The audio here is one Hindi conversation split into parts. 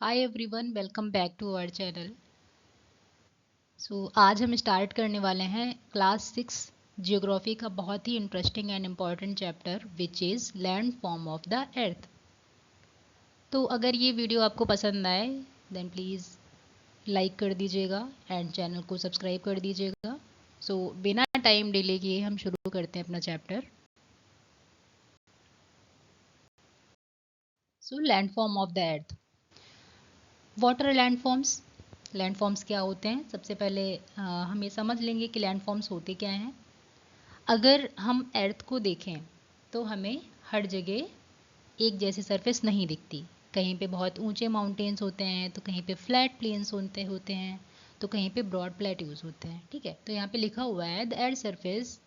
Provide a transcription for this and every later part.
Hi everyone, welcome back to our channel. आज हम स्टार्ट करने वाले हैं क्लास 6 जियोग्राफी का बहुत ही interesting and important chapter which is land form of the earth. तो अगर ये वीडियो आपको पसंद आए देन प्लीज़ लाइक कर दीजिएगा एंड चैनल को सब्सक्राइब कर दीजिएगा। बिना टाइम डिले किए हम शुरू करते हैं अपना chapter. Land form of the earth. Water landforms. Landforms क्या होते हैं? सबसे पहले हम ये समझ लेंगे कि लैंडफॉर्म्स होते क्या हैं। अगर हम अर्थ को देखें तो हमें हर जगह एक जैसी सरफेस नहीं दिखती। कहीं पे बहुत ऊंचे माउंटेन्स होते हैं, तो कहीं पे फ्लैट प्लेन्स होते हैं, तो कहीं पे ब्रॉड प्लेट्यूज होते हैं। ठीक है, तो यहाँ पे लिखा हुआ है the surface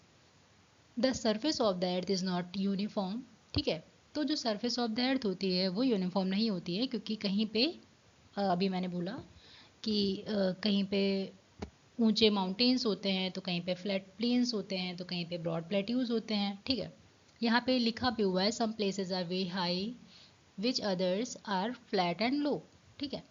of the earth is not uniform. ठीक है, तो जो सरफेस ऑफ द अर्थ होती है वो यूनिफॉर्म नहीं होती है, क्योंकि कहीं पे अभी मैंने बोला कि कहीं पे ऊंचे माउंटेन्स होते हैं, तो कहीं पे फ्लैट प्लेन्स होते हैं, तो कहीं पे ब्रॉड प्लेट्यूज होते हैं। ठीक है, यहाँ पे लिखा भी हुआ है some places are very high which others are flat and low. ठीक है,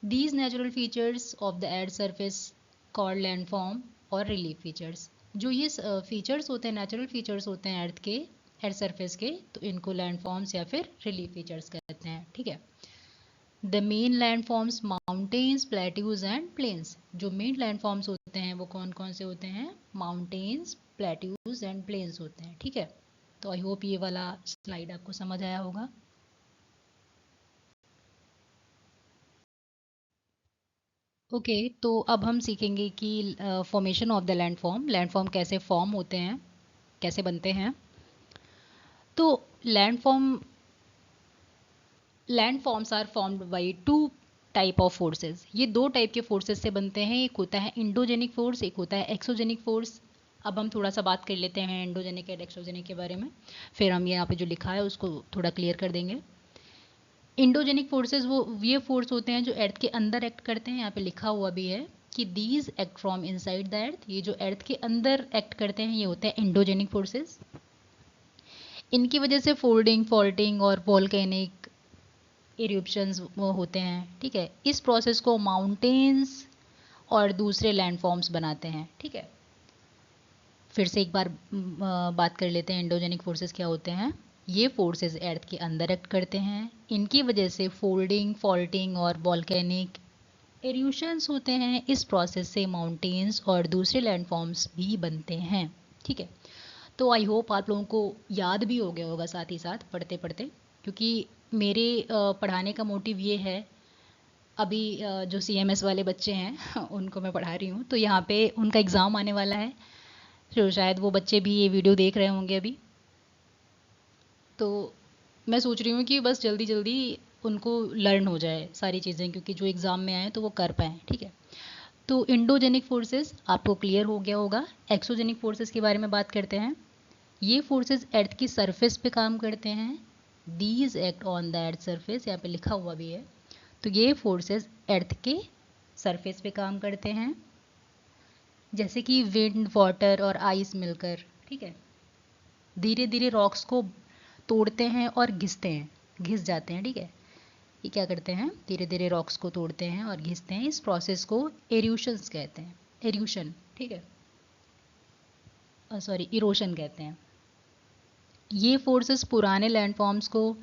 these natural features of the earth surface called landform और रिलीफ फीचर्स। जो ये फीचर्स होते हैं, नेचुरल फीचर्स होते हैं अर्थ के, अर्थ सरफेस के, तो इनको लैंडफॉर्म्स या फिर रिलीफ फीचर्स कहते हैं। ठीक है, the main landforms mountains, plateaus and plains. जो मेन लैंडफॉर्म्स होते हैं वो कौन कौन से होते हैं? माउंटेन्स, प्लेट्यूज एंड प्लेन्स होते हैं। ठीक है, तो आई होप ये वाला स्लाइड आपको समझ आया होगा। ओके, तो अब हम सीखेंगे कि formation of the landform, landform कैसे फॉर्म होते हैं, कैसे बनते हैं। तो landform landforms are formed by two type of forces. ये दो टाइप के फोर्सेस से बनते हैं। एक होता है इंडोजेनिक फोर्स, एक होता है एक्सोजेनिक फोर्स। अब हम थोड़ा सा बात कर लेते हैं इंडोजेनिक एंड एक्सोजेनिक के बारे में, फिर हम यहाँ पे जो लिखा है उसको थोड़ा क्लियर कर देंगे। इंडोजेनिक फोर्सेस वो ये फोर्स होते हैं जो अर्थ के अंदर एक्ट करते हैं। यहाँ पे लिखा हुआ भी है कि these act from inside the अर्थ। ये जो अर्थ के अंदर एक्ट करते हैं ये होते हैं इंडोजेनिक फोर्सेस। इनकी वजह से फोल्डिंग, फॉल्टिंग और वॉल्केनिक इरप्शंस वो होते हैं। ठीक है, इस प्रोसेस को माउंटेन्स और दूसरे लैंडफॉर्म्स बनाते हैं। ठीक है, फिर से एक बार बात कर लेते हैं इंडोजेनिक फोर्सेस क्या होते हैं। ये फोर्सेस अर्थ के अंदर एक्ट करते हैं। इनकी वजह से फोल्डिंग, फॉल्टिंग और वॉल्केनिक एरियूशंस होते हैं। इस प्रोसेस से माउंटेन्स और दूसरे लैंडफॉर्म्स भी बनते हैं। ठीक है, तो आई होप आप लोगों को याद भी हो गया होगा साथ ही साथ पढ़ते पढ़ते, क्योंकि मेरे पढ़ाने का मोटिव ये है। अभी जो CMS वाले बच्चे हैं उनको मैं पढ़ा रही हूँ, तो यहाँ पे उनका एग्ज़ाम आने वाला है, तो शायद वो बच्चे भी ये वीडियो देख रहे होंगे अभी। तो मैं सोच रही हूँ कि बस जल्दी जल्दी उनको लर्न हो जाए सारी चीज़ें, क्योंकि जो एग्ज़ाम में आए तो वो कर पाएँ। ठीक है, तो इंडोजेनिक फोर्सेस आपको क्लियर हो गया होगा। एक्सोजेनिक फोर्सेस के बारे में बात करते हैं। ये फोर्सेस अर्थ की सरफेस पे काम करते हैं। These act on the earth surface, यहाँ पे लिखा हुआ भी है। तो ये फोर्सेस अर्थ के सरफेस पे काम करते हैं, जैसे कि विंड, वाटर और आइस मिलकर। ठीक है, धीरे धीरे रॉक्स को तोड़ते हैं और घिसते हैं, घिस जाते हैं। ठीक है, ये क्या करते हैं? धीरे धीरे रॉक्स को तोड़ते हैं और घिसते हैं। इस प्रोसेस को एरियूशंस कहते हैं, एरियूशन। ठीक है, सॉरी, इरोशन कहते हैं। ये फोर्सेस पुराने लैंडफॉर्म्स को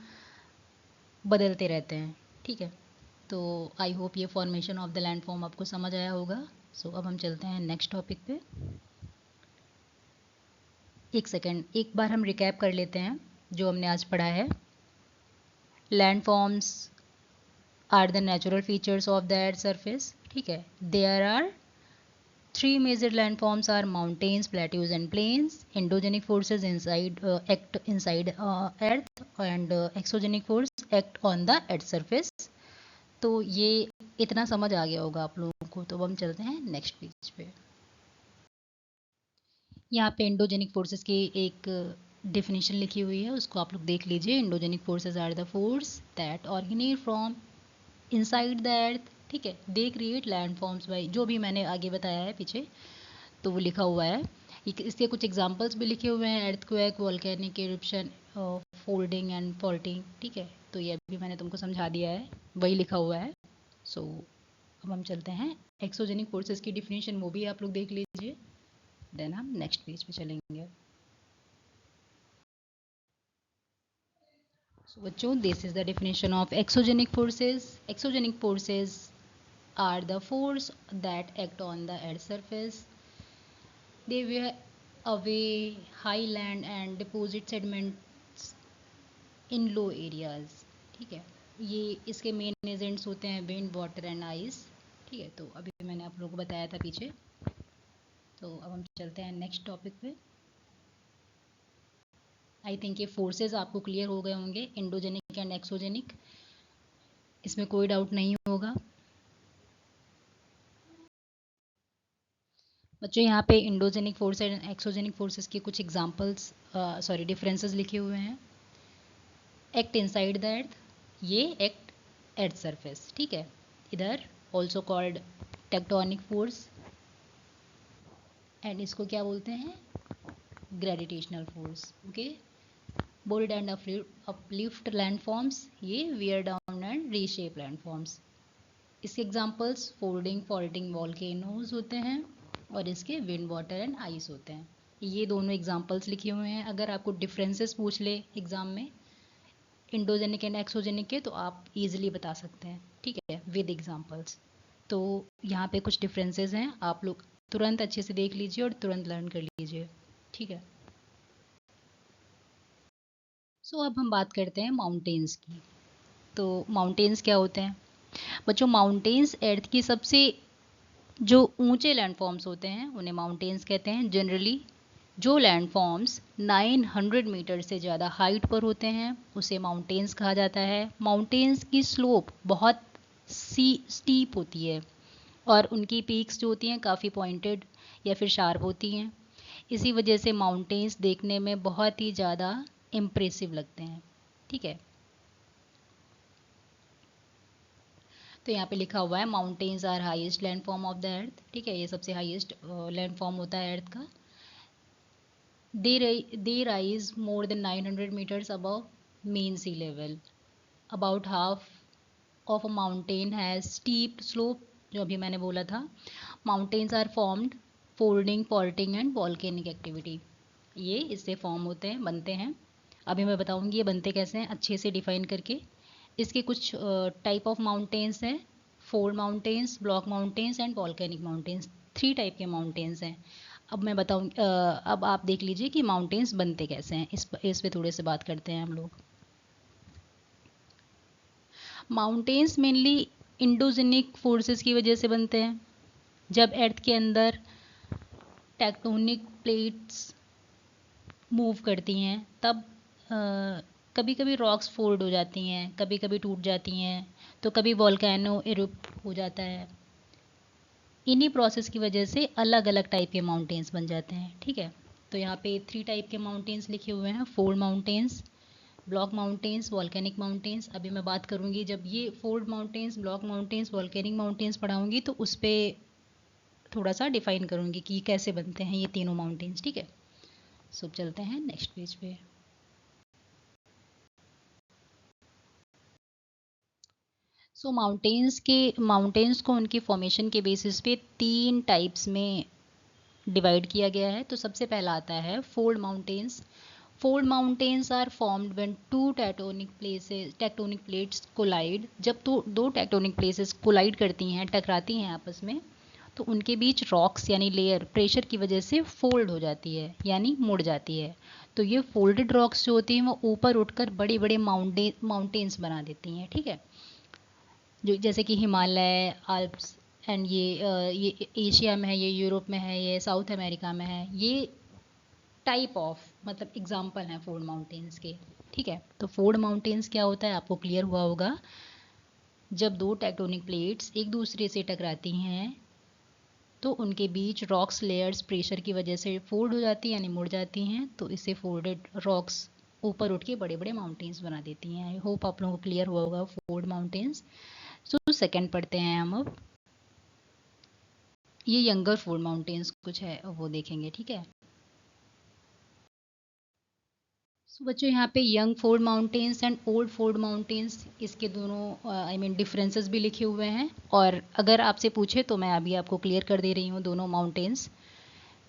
बदलते रहते हैं। ठीक है, तो आई होप ये फॉर्मेशन ऑफ द लैंडफॉर्म आपको समझ आया होगा। अब हम चलते हैं नेक्स्ट टॉपिक पे। एक सेकेंड, एक बार हम रिकैप कर लेते हैं जो हमने आज पढ़ा है। Landforms are the natural features of the earth surface. ठीक है, there are three major landforms are mountains, plateaus and plains. Endogenic forces act inside earth and exogenic force act on the earth surface. तो ये इतना समझ आ गया होगा आप लोगों को। तो हम चलते हैं नेक्स्ट पेज पे। यहाँ पे एंडोजेनिक फोर्सेस की एक डेफिनेशन लिखी हुई है, उसको आप लोग देख लीजिए। Endogenic forces are the force that originate from inside the earth. ठीक है, दे क्रिएट लैंडफॉर्म्स बाई, जो भी मैंने आगे बताया है पीछे तो वो लिखा हुआ है। इसके कुछ एग्जांपल्स भी लिखे हुए हैं, earthquake, volcanic eruption, folding and faulting, ठीक है। तो ये अभी मैंने तुमको समझा दिया है, वही लिखा हुआ है। सो अब हम चलते हैं एक्सोजेनिक फोर्सेस की डिफिनेशन, वो भी आप लोग देख लीजिए, देन हम नेक्स्ट पेज पे चलेंगे। So बच्चों, this is the definition of exogenic forces. Exogenic forces are the force that act on the earth's surface. They wear away high land and deposit sediments in low areas. ठीक है, ये इसके मेन एजेंट्स होते हैं विंड, वाटर एंड आइस। ठीक है, तो अभी मैंने आप लोगों को बताया था पीछे। तो अब हम चलते हैं नेक्स्ट टॉपिक पे। आई थिंक ये फोर्सेस आपको क्लियर हो गए होंगे, इंडोजेनिक एंड एक्सोजेनिक, इसमें कोई डाउट नहीं होगा। बच्चों, यहाँ पे endogenic force and exogenic forces के कुछ एग्जांपल्स, सॉरी डिफरेंसेस लिखे हुए हैं। एक्ट इनसाइड द अर्थ, ये एक्ट एट सरफेस, ठीक है। इधर also called tectonic force, and इसको क्या बोलते हैं, gravitational force, okay. Build and uplift landforms, ये wear down and reshape landforms. इसके एग्जांपल्स फोल्डिंग, फॉल्टिंग वॉल्केनोज होते हैं, और इसके विंड, वाटर एंड आइस होते हैं। ये दोनों एग्जांपल्स लिखे हुए हैं। अगर आपको डिफरेंसेस पूछ ले एग्जाम में इंडोजेनिक एंड एक्सोजेनिक के, तो आप इजीली बता सकते हैं, ठीक है, विद एग्जांपल्स। तो यहाँ पे कुछ डिफरेंसेस हैं, आप लोग तुरंत अच्छे से देख लीजिए और तुरंत लर्न कर लीजिए, ठीक है। सो अब हम बात करते हैं माउंटेन्स की। तो माउंटेन्स क्या होते हैं बच्चों? माउंटेन्स अर्थ की सबसे जो ऊंचे लैंडफॉर्म्स होते हैं उन्हें माउंटेन्स कहते हैं। जनरली जो लैंडफॉर्म्स 900 मीटर से ज़्यादा हाइट पर होते हैं उसे माउंटेन्स कहा जाता है। माउंटेन्स की स्लोप बहुत स्टीप होती है और उनकी पीक्स जो होती हैं काफ़ी पॉइंटेड या फिर शार्प होती हैं। इसी वजह से माउंटेन्स देखने में बहुत ही ज़्यादा इम्प्रेसिव लगते हैं, ठीक है। तो यहाँ पे लिखा हुआ है mountains are highest landform of the earth, ठीक है, ये सबसे हाईएस्ट लैंडफॉर्म होता है अर्थ का। They rise more than 900 meters above mean sea level. About half of a mountain has steep slope, जो अभी मैंने बोला था। Mountains are formed folding, faulting and volcanic activity. ये इससे फॉर्म होते हैं, बनते हैं। अभी मैं बताऊंगी ये बनते कैसे हैं अच्छे से डिफाइन करके। इसके कुछ टाइप ऑफ माउंटेन्स हैं, fold mountains, block mountains and volcanic mountains. 3 type के माउंटेन्स हैं। अब मैं बताऊँ, अब आप देख लीजिए कि माउंटेन्स बनते कैसे हैं, इस पे थोड़े से बात करते हैं हम लोग। माउंटेन्स मेनली इंडोजेनिक फोर्सेस की वजह से बनते हैं। जब अर्थ के अंदर टेक्टोनिक प्लेट्स मूव करती हैं तब कभी कभी रॉक्स फोल्ड हो जाती हैं, कभी कभी टूट जाती हैं, तो कभी वॉल्केनो इरुप्ट हो जाता है। इन्हीं प्रोसेस की वजह से अलग अलग टाइप के माउंटेन्स बन जाते हैं, ठीक है। तो यहाँ पे 3 टाइप के माउंटेन्स लिखे हुए हैं, fold mountains, block mountains, volcanic mountains. अभी मैं बात करूँगी जब ये fold mountains, block mountains, volcanic mountains पढ़ाऊँगी तो उस पर थोड़ा सा डिफाइन करूँगी कि कैसे बनते हैं ये तीनों माउंटेन्स, ठीक है। सो चलते हैं नेक्स्ट पेज पे। सो माउंटेन्स को उनकी फॉर्मेशन के बेसिस पे 3 टाइप्स में डिवाइड किया गया है। तो सबसे पहला आता है fold mountains. Fold mountains are formed when two tectonic plates collide. जब तो दो टेक्टोनिक प्लेसेस कोलाइड करती हैं, टकराती हैं आपस में, तो उनके बीच रॉक्स यानी लेयर प्रेशर की वजह से फोल्ड हो जाती है यानी मुड़ जाती है। तो ये फोल्डेड रॉक्स जो होती हैं वो ऊपर उठकर बड़े बड़े माउंटेन्स बना देती हैं, ठीक है। जो जैसे कि हिमालय, आल्प्स एंड ये एशिया में है, ये यूरोप में है, ये साउथ अमेरिका में है। ये टाइप ऑफ मतलब एग्जाम्पल हैं फोल्ड माउंटेन्स के, ठीक है। तो फोल्ड माउंटेन्स क्या होता है आपको क्लियर हुआ होगा। जब दो टेक्टोनिक प्लेट्स एक दूसरे से टकराती हैं तो उनके बीच रॉक्स लेयर्स प्रेशर की वजह से फोल्ड हो जाती हैं यानी मुड़ जाती हैं, तो इससे फोल्डेड रॉक्स ऊपर उठ के बड़े बड़े माउंटेन्स बना देती हैं। आई होप आप लोगों को क्लियर हुआ होगा फोल्ड माउंटेन्स। सो सेकंड पढ़ते हैं हम अब। ये यंगर फोल्ड माउंटेन्स कुछ है वो देखेंगे, ठीक है। So, बच्चों यहाँ पे young Ford mountains and old Ford mountains, इसके दोनों आई मीन डिफरेंसेस भी लिखे हुए हैं, और अगर आपसे पूछे तो मैं अभी आपको क्लियर कर दे रही हूँ दोनों mountains.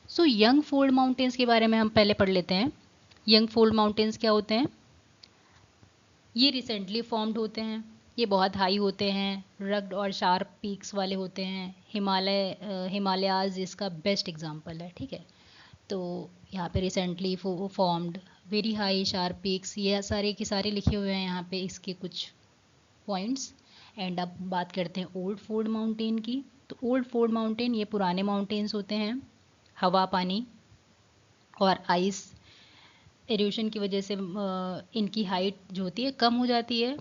So young Ford mountains के बारे में हम पहले पढ़ लेते हैं। यंग फोर्ड माउंटेन्स क्या होते हैं? ये रिसेंटली फॉर्म्ड होते हैं, ये बहुत हाई होते हैं, रग्ड और शार्प पीक्स वाले होते हैं। हिमालयाज इसका बेस्ट एग्जांपल है, ठीक है। तो यहाँ पे recently formed, very high sharp peaks, ये सारे के सारे लिखे हुए हैं यहाँ पे इसके कुछ पॉइंट्स। एंड अब बात करते हैं ओल्ड फोर्ड माउंटेन की। तो ओल्ड फोर्ड माउंटेन ये पुराने माउंटेन्स होते हैं, हवा, पानी और आइस एरोशन की वजह से इनकी हाइट जो होती है कम हो जाती है,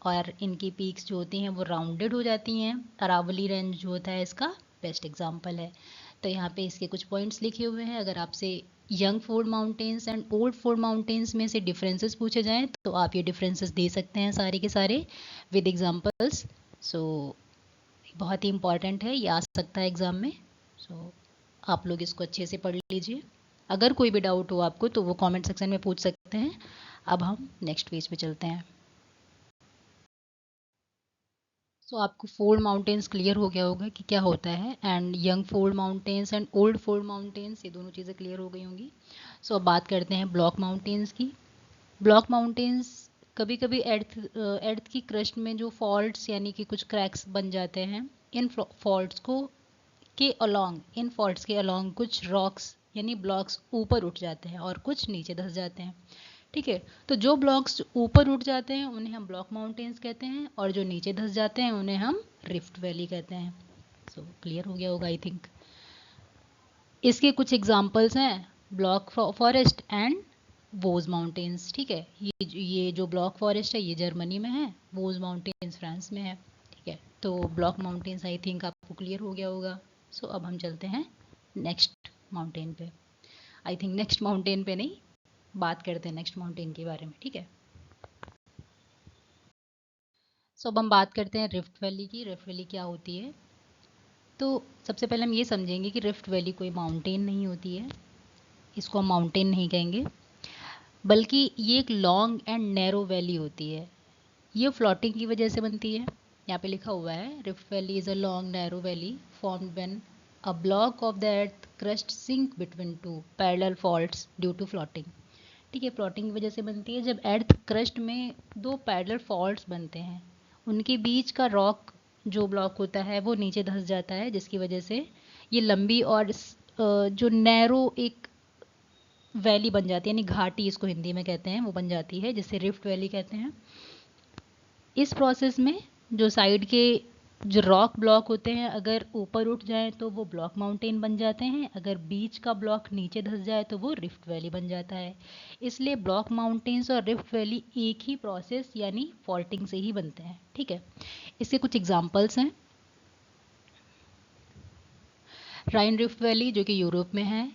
और इनकी पीक्स जो होती हैं वो राउंडेड हो जाती हैं। अरावली रेंज जो होता है इसका बेस्ट एग्जांपल है। तो यहाँ पे इसके कुछ पॉइंट्स लिखे हुए हैं। अगर आपसे young Ford mountains and old Ford mountains में से डिफरेंसेस पूछे जाएं तो आप ये डिफरेंसेस दे सकते हैं सारे के सारे विद एग्जांपल्स। सो बहुत ही इंपॉर्टेंट है, ये आ सकता है एग्ज़ाम में। सो आप लोग इसको अच्छे से पढ़ लीजिए। अगर कोई भी डाउट हो आपको तो वो कमेंट सेक्शन में पूछ सकते हैं। अब हम नेक्स्ट पेज पे चलते हैं। सो आपको फोल्ड माउंटेन्स क्लियर हो गया होगा कि क्या होता है, and young fold mountains and old fold mountains, ये दोनों चीज़ें क्लियर हो गई होंगी। सो अब बात करते हैं ब्लॉक माउंटेन्स की। ब्लॉक माउंटेन्स कभी कभी अर्थ की क्रस्ट में जो फॉल्ट्स यानी कि कुछ क्रैक्स बन जाते हैं, इन फॉल्ट्स को के अलोंग इन फॉल्ट्स के अलोंग कुछ रॉक्स यानी ब्लॉक्स ऊपर उठ जाते हैं और कुछ नीचे धंस जाते हैं, ठीक है। तो जो ब्लॉक्स ऊपर उठ जाते हैं उन्हें हम ब्लॉक माउंटेन्स कहते हैं, और जो नीचे धंस जाते हैं उन्हें हम रिफ्ट वैली कहते हैं। सो क्लियर हो गया होगा आई थिंक। इसके कुछ एग्जांपल्स हैं, Black Forest and Vosges mountains, ठीक है। ये जो ब्लॉक फॉरेस्ट है ये जर्मनी में है, वोज माउंटेन्स फ्रांस में है, ठीक है। तो ब्लॉक माउंटेन्स आई थिंक आपको क्लियर हो गया होगा। सो अब हम चलते हैं नेक्स्ट माउंटेन पे। आई थिंक नेक्स्ट माउंटेन पे नहीं, बात करते हैं नेक्स्ट माउंटेन के बारे में, ठीक है। सो अब हम बात करते हैं रिफ्ट वैली की। रिफ्ट वैली क्या होती है? तो सबसे पहले हम ये समझेंगे कि रिफ्ट वैली कोई माउंटेन नहीं होती है, इसको हम माउंटेन नहीं कहेंगे, बल्कि ये एक लॉन्ग एंड नैरो वैली होती है। ये फ्लोटिंग की वजह से बनती है। यहाँ पे लिखा हुआ है rift valley is a long narrow valley formed when a block of the earth crust sink between two parallel faults due to floating, ठीक है। फ्लोटिंग की वजह से बनती है जब अर्थ क्रस्ट में दो पैरेलल फॉल्ट्स बनते हैं, उनके बीच का रॉक जो ब्लॉक होता है वो नीचे धंस जाता है, जिसकी वजह से ये लंबी और जो नैरो एक वैली बन जाती है, यानी घाटी इसको हिंदी में कहते हैं, वो बन जाती है, जिसे रिफ्ट वैली कहते हैं। इस प्रोसेस में जो साइड के जो रॉक ब्लॉक होते हैं अगर ऊपर उठ जाए तो वो ब्लॉक माउंटेन बन जाते हैं, अगर बीच का ब्लॉक नीचे धंस जाए तो वो रिफ्ट वैली बन जाता है। इसलिए ब्लॉक माउंटेन्स और रिफ्ट वैली एक ही प्रोसेस यानी फॉल्टिंग से ही बनते हैं, ठीक है। इसके कुछ एग्जांपल्स हैं, राइन रिफ्ट वैली जो कि यूरोप में है,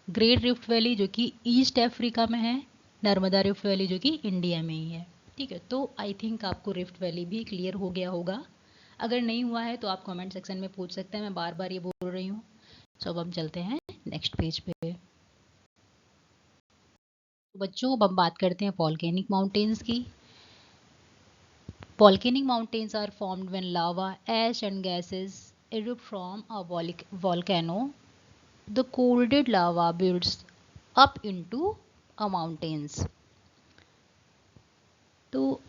ग्रेट रिफ्ट वैली जो कि ईस्ट अफ्रीका में है, नर्मदा रिफ्ट वैली जो कि इंडिया में ही है, ठीक है। तो आई थिंक आपको रिफ्ट वैली भी क्लियर हो गया होगा। अगर नहीं हुआ है तो आप कमेंट सेक्शन में पूछ सकते हैं, मैं बार बार ये बोल रही हूँ। सो अब हम चलते हैं नेक्स्ट पेज पे। तो बच्चों अब हम बात करते हैं वॉल्केनिक माउंटेन्स की। Volcanic mountains are formed when lava, ash and gases erupt from a volcano. The cooled lava builds up into a mountains. तो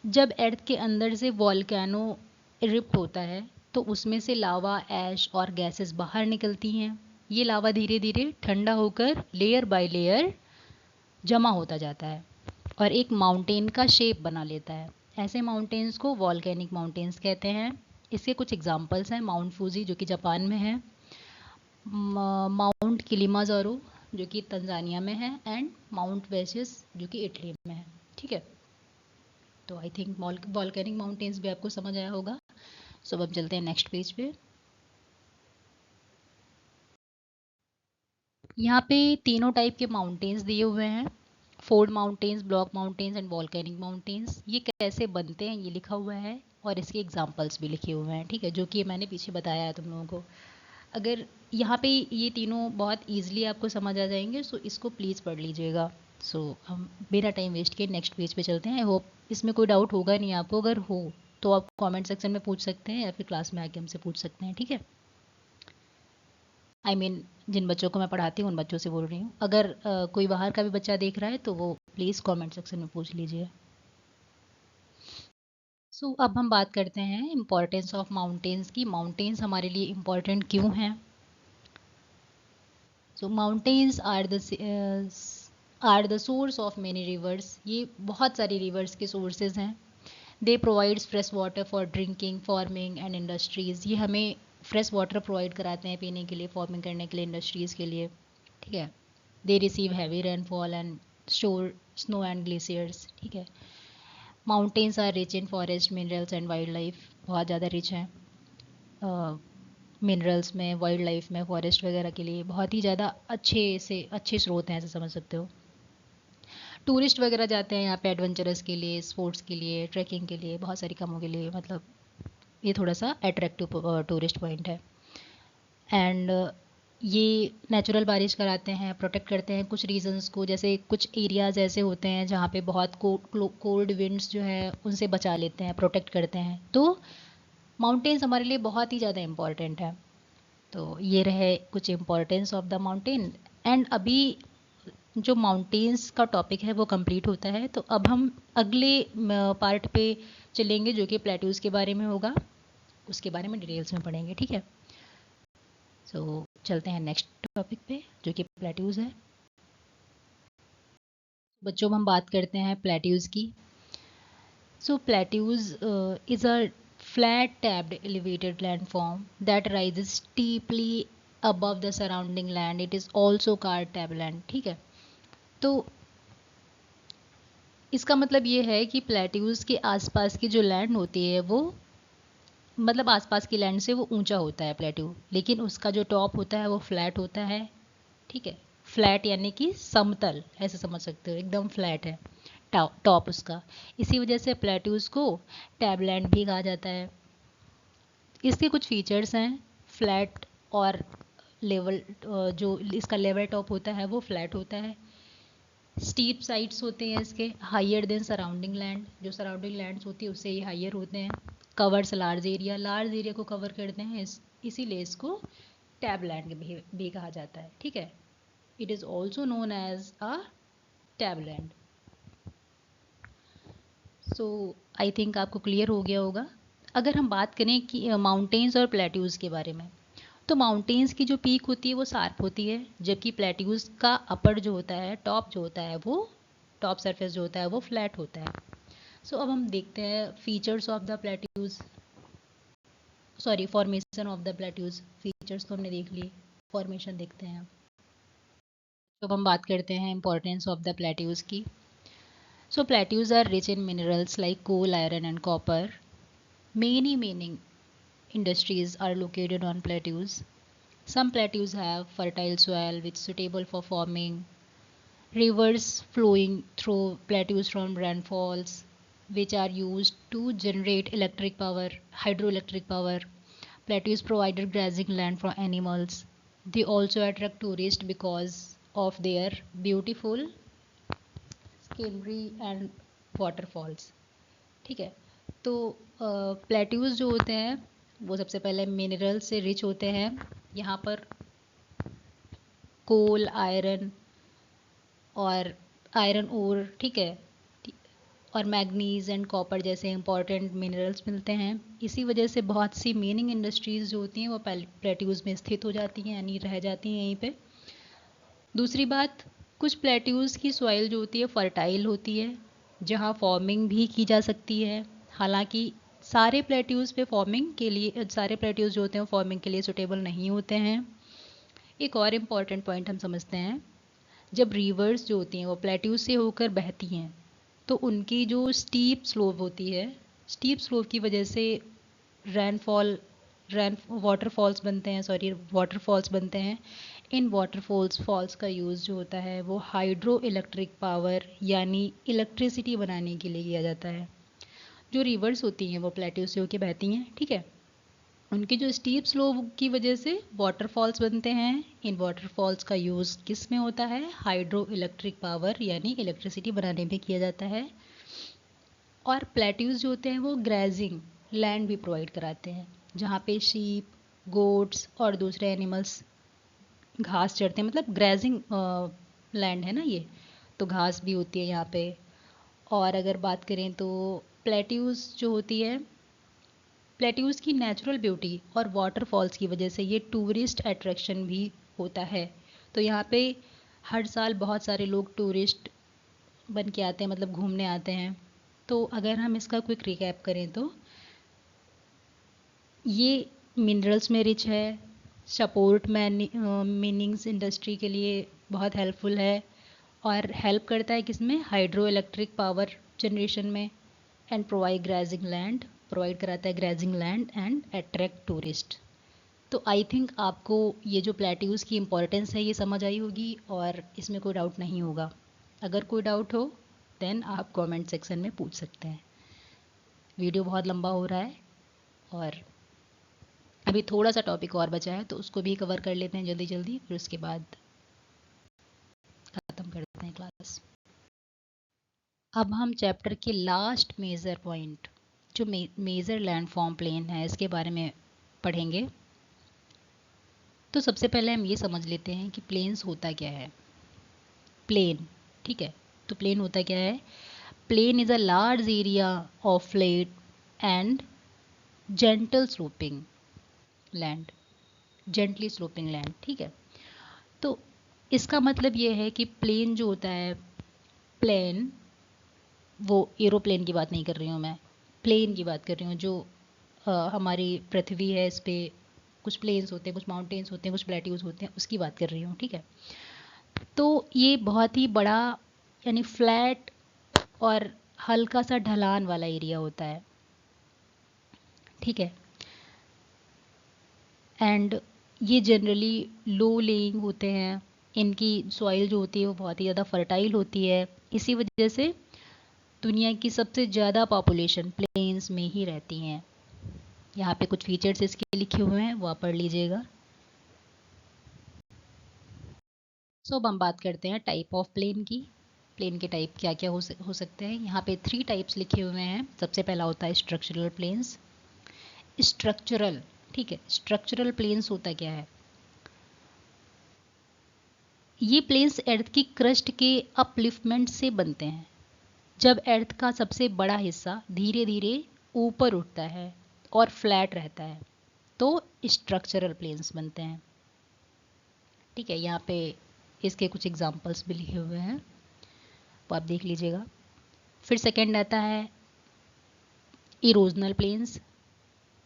जब अर्थ के अंदर से वॉल्केनो इरिप्ट होता है तो उसमें से लावा, ऐश और गैसेस बाहर निकलती हैं। ये लावा धीरे धीरे ठंडा होकर लेयर बाय लेयर जमा होता जाता है और एक माउंटेन का शेप बना लेता है। ऐसे माउंटेन्स को वॉल्केनिक माउंटेन्स कहते हैं। इसके कुछ एग्जांपल्स हैं, माउंट फूजी जो कि जापान में है, माउंट किलिमांजारो जो कि तंजानिया में है, एंड माउंट वेसियस जो कि इटली में है, ठीक है। तो आई थिंक वॉल्केनिक माउंटेन्स भी आपको समझ आया होगा। सो अब हम चलते हैं नेक्स्ट पेज पे। यहाँ पे तीनों टाइप के माउंटेन्स दिए हुए हैं, fold mountains, block mountains and volcanic mountains. ये कैसे बनते हैं ये लिखा हुआ है और इसके एग्जांपल्स भी लिखे हुए हैं, ठीक है, जो कि मैंने पीछे बताया है तुम लोगों को। अगर यहाँ पे ये तीनों बहुत ईजिली आपको समझ आ जाएंगे, सो इसको प्लीज़ पढ़ लीजिएगा। सो हम बिना टाइम वेस्ट किए नेक्स्ट पेज पे चलते हैं। आई होप इसमें कोई डाउट होगा नहीं आपको, अगर हो तो आप कमेंट सेक्शन में पूछ सकते हैं या फिर क्लास में आके हमसे पूछ सकते हैं, ठीक है। आई मीन जिन बच्चों को मैं पढ़ाती हूँ उन बच्चों से बोल रही हूँ। अगर कोई बाहर का भी बच्चा देख रहा है तो वो प्लीज़ कमेंट सेक्शन में पूछ लीजिए। सो अब हम बात करते हैं इम्पोर्टेंस ऑफ माउंटेन्स की। माउंटेन्स हमारे लिए इम्पोर्टेंट क्यों हैं? So mountains are the source of many rivers. ये बहुत सारी रिवर्स के सोर्सेज हैं। They provides fresh water for drinking, farming and industries. ये हमें फ्रेश वाटर प्रोवाइड कराते हैं पीने के लिए, फार्मिंग करने के लिए, इंडस्ट्रीज़ के लिए, ठीक है। They receive heavy rainfall and store snow and glaciers, ठीक है। Mountains are rich in forest, minerals and wild life. बहुत ज़्यादा रिच हैं मिनरल्स में, वाइल्ड लाइफ में, फॉरेस्ट वगैरह के लिए बहुत ही ज़्यादा अच्छे स्रोत हैं, ऐसे समझ सकते हो। टूरिस्ट वगैरह जाते हैं यहाँ पे एडवेंचरस के लिए, स्पोर्ट्स के लिए, ट्रैकिंग के लिए, बहुत सारी कामों के लिए, मतलब ये थोड़ा सा अट्रैक्टिव टूरिस्ट पॉइंट है। एंड ये नेचुरल बारिश कराते हैं, प्रोटेक्ट करते हैं कुछ रीजंस को, जैसे कुछ एरियाज ऐसे होते हैं जहाँ पे बहुत कोल्ड विंड्स जो है उनसे बचा लेते हैं, प्रोटेक्ट करते हैं। तो माउंटेन्स हमारे लिए बहुत ही ज़्यादा इम्पॉर्टेंट है। तो ये रहे कुछ importance of the mountain. And अभी जो माउंटेन्स का टॉपिक है वो कंप्लीट होता है, तो अब हम अगले पार्ट पे चलेंगे जो कि प्लेट्यूज़ के बारे में होगा, उसके बारे में डिटेल्स में पढ़ेंगे, ठीक है। सो चलते हैं नेक्स्ट टॉपिक पे जो कि प्लेट्यूज़ है। बच्चों हम बात करते हैं प्लेट्यूज़ की। So plateaus is a flat tapped elevated landform that rises steeply above the surrounding land. It is also called tableland, ठीक है। तो इसका मतलब ये है कि प्लेट्यूज़ के आसपास की जो लैंड होती है वो, मतलब आसपास की लैंड से वो ऊंचा होता है प्लेट्यू, लेकिन उसका जो टॉप होता है वो फ्लैट होता है, ठीक है। फ्लैट यानी कि समतल, ऐसे समझ सकते हो, एकदम फ्लैट है टॉप उसका। इसी वजह से प्लेट्यूज़ को टैबलैंड भी कहा जाता है। इसके कुछ फीचर्स हैं, फ्लैट और लेवल, जो इसका लेवल टॉप होता है वो फ्लैट होता है। स्टीप साइड्स होते हैं इसके, हाइयर देन सराउंडिंग लैंड, जो सराउंडिंग लैंड्स होती है उससे ये हाइयर होते हैं। कवर्स लार्ज एरिया को कवर करते हैं, इसीलिए इसको टैब लैंड भी कहा जाता है, ठीक है। It is also known as a table land. So I think आपको क्लियर हो गया होगा। अगर हम बात करें कि माउंटेन्स और प्लेट्यूज़ के बारे में, तो माउंटेन्स की जो पीक होती है वो शार्प होती है, जबकि प्लेट्यूज़ का अपर जो होता है, टॉप जो होता है, वो टॉप सरफेस जो होता है वो फ्लैट होता है। सो अब हम देखते हैं features of the plateaus, sorry formation of the plateaus. Features तो हमने देख लिए, फॉर्मेशन देखते हैं। तो अब हम बात करते हैं इंपॉर्टेंस ऑफ द प्लेट्यूज़ की। So plateaus are rich in minerals like coal, iron and copper. Many industries are located on plateaus. Some plateaus have fertile soil which is suitable for farming. Rivers flowing through plateaus from rainfalls which are used to generate electric power, hydroelectric power. Plateaus provide grazing land for animals. They also attract tourists because of their beautiful scenery and waterfalls, ठीक है। तो प्लेट्यूज जो होते हैं वो सबसे पहले मिनरल से रिच होते हैं। यहाँ पर कोल, आयरन और आयरन ओर, ठीक है, और मैग्नीज एंड कॉपर जैसे इंपॉर्टेंट मिनरल्स मिलते हैं। इसी वजह से बहुत सी मीनिंग इंडस्ट्रीज़ जो होती हैं वो प्लेट्यूज में स्थित हो जाती हैं, यानी रह जाती हैं यहीं पे। दूसरी बात, कुछ प्लेट्यूज की सॉइल जो होती है फर्टाइल होती है, जहाँ फार्मिंग भी की जा सकती है। हालांकि सारे प्लेट्यूज पे फार्मिंग के लिए, सारे प्लेट्यूज जो होते हैं वो फार्मिंग के लिए सुटेबल नहीं होते हैं। एक और इम्पॉर्टेंट पॉइंट हम समझते हैं, जब रिवर्स जो होती हैं वो प्लेट्यूज से होकर बहती हैं तो उनकी जो स्टीप स्लोप होती है, स्टीप स्लोप की वजह से रेनफॉल वाटरफॉल्स बनते हैं, सॉरी वाटरफॉल्स बनते हैं। इन वाटरफॉल्स का यूज़ जो होता है वो हाइड्रो इलेक्ट्रिक पावर यानी इलेक्ट्रिसिटी बनाने के लिए किया जाता है। जो रिवर्स होती हैं वो प्लेट्यू से होकर बहती हैं, ठीक है। उनके जो स्टीप स्लोप की वजह से वाटरफॉल्स बनते हैं। इन वाटरफॉल्स का यूज़ किस में होता है? हाइड्रो इलेक्ट्रिक पावर यानी इलेक्ट्रिसिटी बनाने में किया जाता है। और प्लेट्यूज जो होते हैं वो ग्रेजिंग लैंड भी प्रोवाइड कराते हैं, जहाँ पे शीप, गोट्स और दूसरे एनिमल्स घास चरते हैं, मतलब ग्रेजिंग लैंड है ना ये, तो घास भी होती है यहाँ पे। और अगर बात करें तो प्लेट्यूज जो होती है, प्लेट्यूज की नेचुरल ब्यूटी और वाटरफॉल्स की वजह से ये टूरिस्ट अट्रैक्शन भी होता है। तो यहाँ पे हर साल बहुत सारे लोग टूरिस्ट बन के आते हैं, मतलब घूमने आते हैं। तो अगर हम इसका क्विक रिकैप करें तो ये मिनरल्स में रिच है, सपोर्ट मीनिंग्स इंडस्ट्री के लिए बहुत हेल्पफुल है, और हेल्प करता है किसमें? हाइड्रो इलेक्ट्रिक पावर जनरेशन में। एंड प्रोवाइड कराता है grazing land and attract tourist. तो आई थिंक आपको ये जो प्लेट्यूज की इम्पोर्टेंस है ये समझ आई होगी और इसमें कोई डाउट नहीं होगा। अगर कोई डाउट हो देन आप कमेंट सेक्शन में पूछ सकते हैं। वीडियो बहुत लंबा हो रहा है और अभी थोड़ा सा टॉपिक और बचा है, तो उसको भी कवर कर लेते हैं जल्दी जल्दी, फिर उसके बाद ख़त्म कर देते हैं क्लास। अब हम चैप्टर के लास्ट मेजर पॉइंट, जो मेजर लैंडफॉर्म प्लेन है, इसके बारे में पढ़ेंगे। तो सबसे पहले हम ये समझ लेते हैं कि प्लेन्स होता क्या है। प्लेन, ठीक है, तो प्लेन होता क्या है? Plain is a large area of flat and gentle sloping land, gently sloping land, ठीक है। तो इसका मतलब ये है कि प्लेन जो होता है, प्लेन, वो एरोप्लेन की बात नहीं कर रही हूँ मैं, प्लेन की बात कर रही हूँ। जो हमारी पृथ्वी है, इस पे कुछ प्लेन्स होते हैं, कुछ माउंटेन्स होते हैं, कुछ प्लेट्यूज होते हैं, उसकी बात कर रही हूँ, ठीक है। तो ये बहुत ही बड़ा यानी फ्लैट और हल्का सा ढलान वाला एरिया होता है, ठीक है। एंड ये जनरली लो लेइंग होते हैं, इनकी सॉइल जो होती है वो बहुत ही ज़्यादा फर्टाइल होती है। इसी वजह से दुनिया की सबसे ज़्यादा पॉपुलेशन प्लेन्स में ही रहती हैं। यहाँ पे कुछ फीचर्स इसके लिखे हुए हैं, वो आप पढ़ लीजिएगा। सो अब हम बात करते हैं टाइप ऑफ प्लेन की। प्लेन के टाइप क्या क्या हो सकते हैं। यहाँ पे 3 टाइप्स लिखे हुए हैं। सबसे पहला होता है स्ट्रक्चरल प्लेन्स। स्ट्रक्चरल, ठीक है, स्ट्रक्चरल प्लेन्स होता क्या है? ये प्लेन्स अर्थ की क्रस्ट के अपलिफ्टमेंट से बनते हैं, जब अर्थ का सबसे बड़ा हिस्सा धीरे धीरे ऊपर उठता है और फ्लैट रहता है, तो स्ट्रक्चरल प्लेन्स बनते हैं, ठीक है। यहाँ पे इसके कुछ एग्जांपल्स भी लिखे हुए हैं, वो आप देख लीजिएगा। फिर सेकंड आता है इरोजनल प्लेन्स।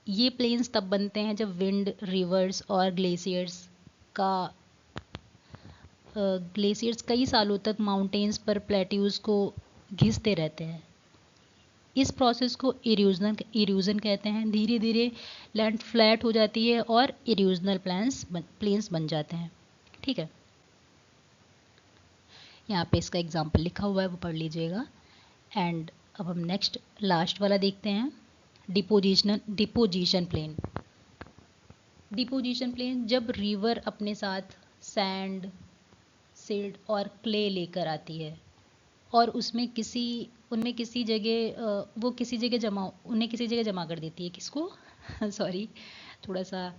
ये प्लेन्स तब बनते हैं जब विंड, रिवर्स और ग्लेशियर्स कई सालों तक माउंटेन्स पर प्लेट्यूज को घिसते रहते हैं। इस प्रोसेस को इरोजन कहते हैं। धीरे धीरे लैंड फ्लैट हो जाती है और इरोजनल प्लेन्स बन जाते हैं, ठीक है। यहाँ पे इसका एग्जाम्पल लिखा हुआ है, वो पढ़ लीजिएगा। एंड अब हम नेक्स्ट लास्ट वाला देखते हैं, डिपोजिशन प्लेन। डिपोजिशन प्लेन जब रिवर अपने साथ सैंड, सिल्ट और क्ले लेकर आती है और उनमें किसी जगह वो किसी जगह जमा उन्हें किसी जगह जमा कर देती है। किसको? सॉरी, थोड़ा सा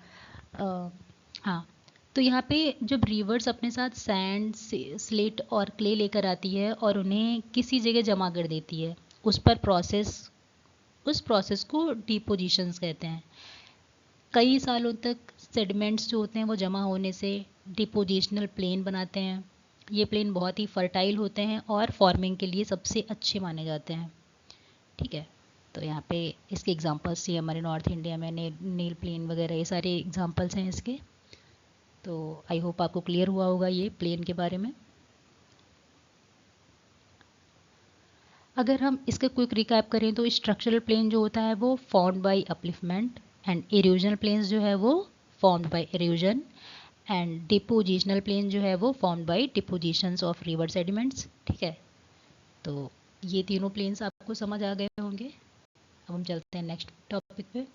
हाँ। तो यहाँ पे जब रिवर्स अपने साथ सैंड, स्लेट और क्ले लेकर आती है और उन्हें किसी जगह जमा कर देती है, उस प्रोसेस को डिपोजिशंस कहते हैं। कई सालों तक सेडिमेंट्स जो होते हैं वो जमा होने से डिपोजिशनल प्लेन बनाते हैं। ये प्लेन बहुत ही फर्टाइल होते हैं और फार्मिंग के लिए सबसे अच्छे माने जाते हैं, ठीक है। तो यहाँ पे इसके एग्जांपल्स ये हमारे नॉर्थ इंडिया में नील प्लेन वगैरह, ये सारे एग्जांपल्स हैं इसके। तो आई होप आपको क्लियर हुआ होगा ये प्लेन के बारे में। अगर हम इसका क्विक रिकैप करें तो स्ट्रक्चरल प्लेन जो होता है वो formed by upliftment, and erosional plains जो है वो formed by erosion, and depositional plain जो है वो formed by depositions of river sediments, ठीक है। तो ये तीनों प्लेन्स आपको समझ आ गए होंगे। अब हम चलते हैं नेक्स्ट टॉपिक पे।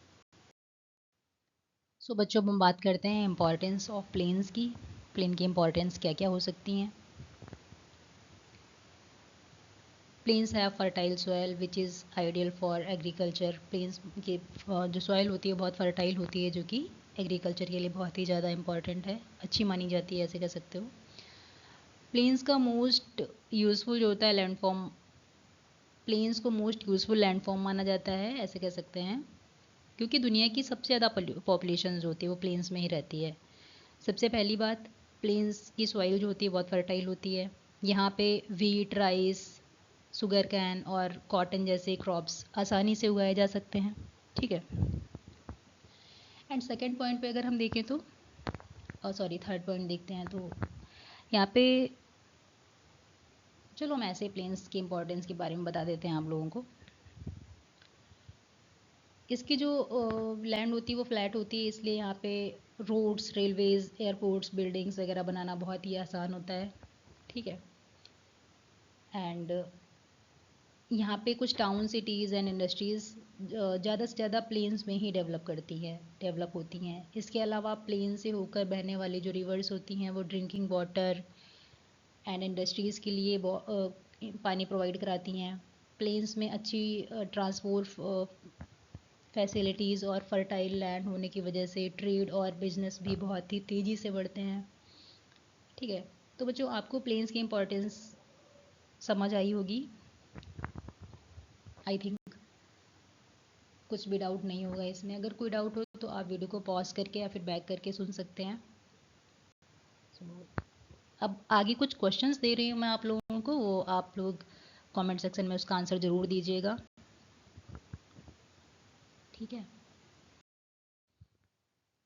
सो बच्चों, अब हम बात करते हैं इम्पॉर्टेंस ऑफ प्लेन्स की। प्लेन की इम्पॉर्टेंस क्या क्या हो सकती हैं। Plains have fertile soil which is ideal for agriculture. Plains की जो सॉइल होती है बहुत फर्टाइल होती है, जो कि एग्रीकल्चर के लिए बहुत ही ज़्यादा इंपॉर्टेंट है, अच्छी मानी जाती है, ऐसे कह सकते हो। प्लेन्स का मोस्ट यूज़फुल जो होता है लैंडफॉर्म, प्लेन्स को मोस्ट यूज़फुल लैंडफॉर्म माना जाता है, ऐसे कह सकते हैं, क्योंकि दुनिया की सबसे ज़्यादा पॉपुलेशन जो होती है वो प्लेन्स में ही रहती है। सबसे पहली बात, प्लेन्स की सॉइल जो होती है बहुत फर्टाइल होती है। यहाँ पे वीट, राइस, शुगर कैन और कॉटन जैसे क्रॉप्स आसानी से उगाए जा सकते हैं। ठीक है। एंड सेकेंड पॉइंट पे अगर हम देखें तो सॉरी, थर्ड पॉइंट देखते हैं तो यहाँ पे, चलो हम ऐसे प्लेन्स की इंपॉर्टेंस के बारे में बता देते हैं आप लोगों को। इसकी जो लैंड होती है वो फ्लैट होती है, इसलिए यहाँ पे रोड्स, रेलवेज़, एयरपोर्ट्स, बिल्डिंग्स वगैरह बनाना बहुत ही आसान होता है। ठीक है। एंड यहाँ पे कुछ टाउन, सिटीज़ एंड इंडस्ट्रीज़ ज़्यादा से ज़्यादा प्लेन्स में ही डेवलप होती हैं। इसके अलावा प्लेन से होकर बहने वाली जो रिवर्स होती हैं वो ड्रिंकिंग वाटर एंड इंडस्ट्रीज़ के लिए पानी प्रोवाइड कराती हैं। प्लेन्स में अच्छी ट्रांसपोर्ट फैसिलिटीज़ और फर्टाइल लैंड होने की वजह से ट्रेड और बिजनेस भी बहुत ही तेज़ी से बढ़ते हैं। ठीक है। तो बच्चों, आपको प्लेन्स की इम्पोर्टेंस समझ आई होगी, आई थिंक। कुछ भी डाउट नहीं होगा इसमें। अगर कोई डाउट हो तो आप वीडियो को पॉज करके या फिर बैक करके सुन सकते हैं। अब आगे कुछ क्वेश्चंस दे रही हूँ मैं आप लोगों को, वो आप लोग कमेंट सेक्शन में उसका आंसर ज़रूर दीजिएगा। ठीक है।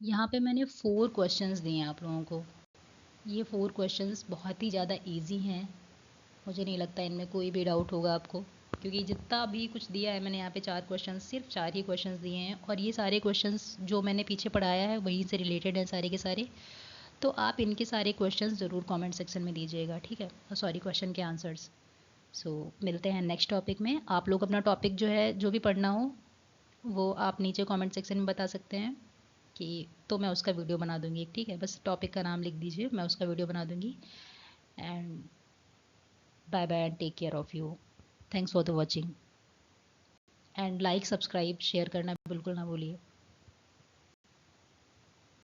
यहाँ पे मैंने 4 क्वेश्चंस दिए हैं आप लोगों को। ये 4 क्वेश्चंस बहुत ही ज़्यादा इजी हैं। मुझे नहीं लगता इनमें कोई भी डाउट होगा आपको, क्योंकि जितना भी कुछ दिया है मैंने यहाँ पे 4 क्वेश्चंस, सिर्फ 4 ही क्वेश्चंस दिए हैं, और ये सारे क्वेश्चंस जो मैंने पीछे पढ़ाया है वहीं से रिलेटेड हैं सारे के सारे। तो आप इनके सारे क्वेश्चंस ज़रूर कमेंट सेक्शन में दीजिएगा। ठीक है। सॉरी, क्वेश्चन के आंसर्स। मिलते हैं नेक्स्ट टॉपिक में। आप लोग अपना टॉपिक जो है, जो भी पढ़ना हो, वो आप नीचे कमेंट सेक्शन में बता सकते हैं कि, तो मैं उसका वीडियो बना दूंगी। ठीक है, बस टॉपिक का नाम लिख दीजिए, मैं उसका वीडियो बना दूंगी। And bye bye and take care of you. Thanks for the watching. And like, subscribe, share करना बिल्कुल ना भूलिए।